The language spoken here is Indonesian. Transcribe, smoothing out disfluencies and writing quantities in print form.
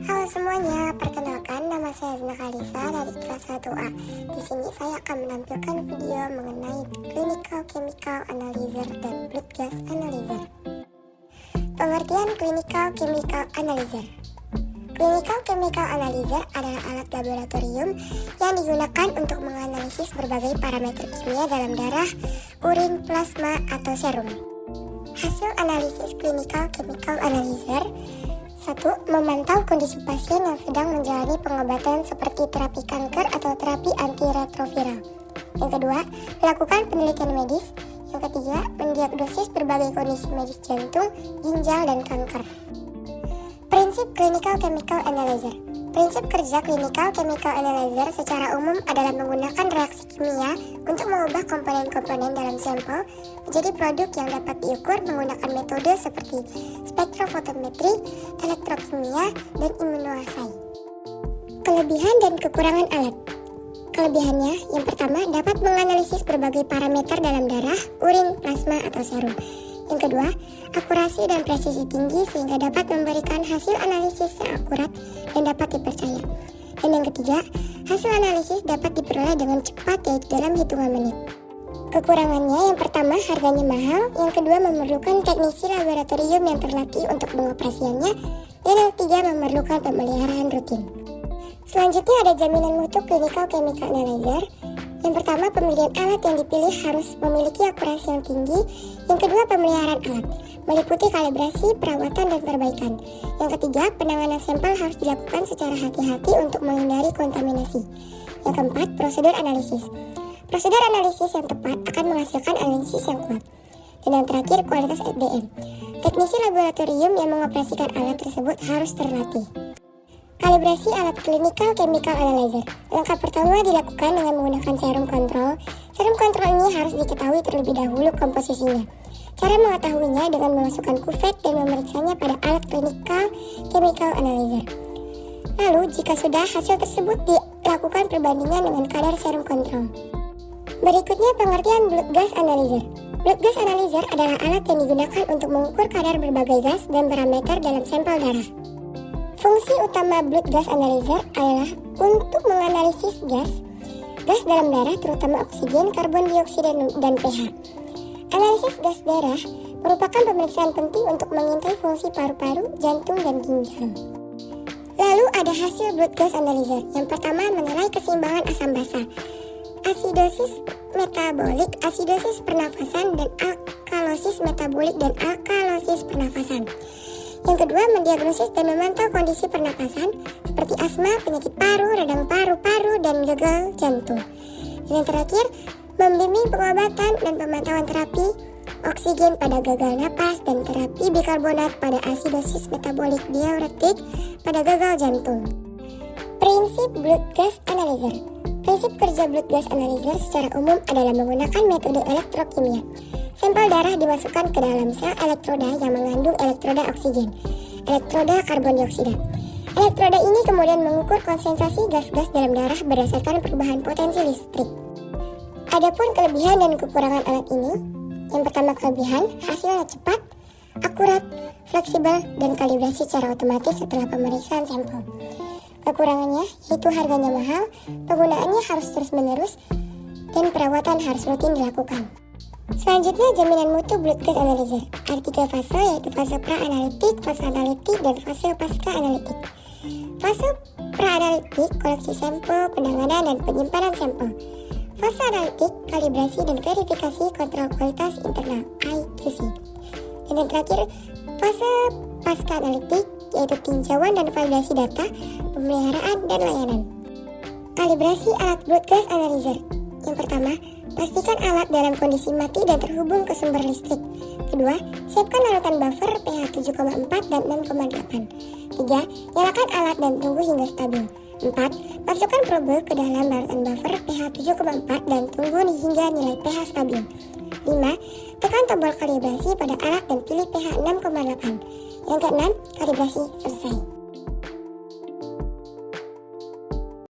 Halo semuanya, perkenalkan nama saya Zina Kalisa dari kelas 1A. Di sini saya akan menampilkan video mengenai Clinical Chemical Analyzer dan Blood Gas Analyzer. Pengertian Clinical Chemical Analyzer. Clinical Chemical Analyzer adalah alat laboratorium yang digunakan untuk menganalisis berbagai parameter kimia dalam darah, urin, plasma, atau serum. Hasil analisis Clinical Chemical Analyzer: 1. Memantau kondisi pasien yang sedang menjalani pengobatan seperti terapi kanker atau terapi antiretroviral. Yang kedua, melakukan penelitian medis. Yang ketiga, mendiagnosis berbagai kondisi medis jantung, ginjal, dan kanker. Prinsip Clinical Chemical Analyzer. Prinsip kerja Clinical Chemical Analyzer secara umum adalah menggunakan reaksi kimia untuk mengubah komponen-komponen dalam sampel menjadi produk yang dapat diukur menggunakan metode seperti spektrofotometri, elektrokimia, dan immunoassay. Kelebihan dan kekurangan alat. Kelebihannya, yang pertama, dapat menganalisis berbagai parameter dalam darah, urin, plasma, atau serum. Yang kedua, akurasi dan presisi tinggi sehingga dapat memberikan hasil analisis yang akurat dan dapat dipercaya. Dan yang ketiga, hasil analisis dapat diperoleh dengan cepat yaitu dalam hitungan menit. Kekurangannya, yang pertama, harganya mahal. Yang kedua, memerlukan teknisi laboratorium yang terlatih untuk pengoperasiannya. Dan yang ketiga, memerlukan pemeliharaan rutin. Selanjutnya ada jaminan mutu Clinical Chemical Analyzer. Yang pertama, pemilihan alat yang dipilih harus memiliki akurasi yang tinggi. Yang kedua, pemeliharaan alat, meliputi kalibrasi, perawatan, dan perbaikan. Yang ketiga, penanganan sampel harus dilakukan secara hati-hati untuk menghindari kontaminasi. Yang keempat, prosedur analisis. Prosedur analisis yang tepat akan menghasilkan analisis yang kuat. Dan yang terakhir, kualitas SDM. Teknisi laboratorium yang mengoperasikan alat tersebut harus terlatih. Kalibrasi alat Clinical Chemical Analyzer. Langkah pertama dilakukan dengan menggunakan serum kontrol. Serum kontrol ini harus diketahui terlebih dahulu komposisinya. Cara mengetahuinya dengan memasukkan kuvet dan memeriksanya pada alat Clinical Chemical Analyzer. Lalu, jika sudah, hasil tersebut dilakukan perbandingan dengan kadar serum kontrol. Berikutnya pengertian Blood Gas Analyzer. Blood Gas Analyzer adalah alat yang digunakan untuk mengukur kadar berbagai gas dan parameter dalam sampel darah. Fungsi utama Blood Gas Analyzer adalah untuk menganalisis gas dalam darah, terutama oksigen, karbon dioksida, dan pH. Analisis gas darah merupakan pemeriksaan penting untuk mengintai fungsi paru-paru, jantung, dan ginjal. Lalu ada hasil Blood Gas Analyzer. Yang pertama, menilai keseimbangan asam basa, asidosis metabolik, asidosis pernafasan, dan alkalosis metabolik dan alkalosis pernafasan. Yang kedua, mendiagnosis dan memantau kondisi pernapasan seperti asma, penyakit paru, radang paru-paru, dan gagal jantung. Dan yang terakhir, membimbing pengobatan dan pemantauan terapi oksigen pada gagal napas dan terapi bikarbonat pada asidosis metabolik diuretik pada gagal jantung. Prinsip Blood Gas Analyzer. Prinsip kerja Blood Gas Analyzer secara umum adalah menggunakan metode elektrokimia. Sampel darah dimasukkan ke dalam sel elektroda yang mengandung elektroda oksigen, elektroda karbon dioksida. Elektroda ini kemudian mengukur konsentrasi gas-gas dalam darah berdasarkan perubahan potensi listrik. Adapun kelebihan dan kekurangan alat ini, yang pertama kelebihan, hasilnya cepat, akurat, fleksibel, dan kalibrasi secara otomatis setelah pemeriksaan sampel. Kekurangannya yaitu harganya mahal, penggunaannya harus terus-menerus, dan perawatan harus rutin dilakukan. Selanjutnya, jaminan mutu Blood Gas Analyzer. Ada 3 fase, yaitu fase pra-analitik, fase analitik, dan fase pasca-analitik. Fase pra-analitik, koleksi sampel, penanganan, dan penyimpanan sampel. Fase analitik, kalibrasi dan verifikasi kontrol kualitas internal, IQC. Dan yang terakhir, fase pasca-analitik, yaitu tinjauan dan validasi data, pemeliharaan, dan layanan. Kalibrasi alat Blood Gas Analyzer. Yang pertama, pastikan alat dalam kondisi mati dan terhubung ke sumber listrik. Kedua, siapkan larutan buffer pH 7,4 dan 6,8. 3. Nyalakan alat dan tunggu hingga stabil. 4. Masukkan probe ke dalam larutan buffer pH 7,4 dan tunggu hingga nilai pH stabil. 5. Tekan tombol kalibrasi pada alat dan pilih pH 6,8. Yang keenam, kalibrasi selesai.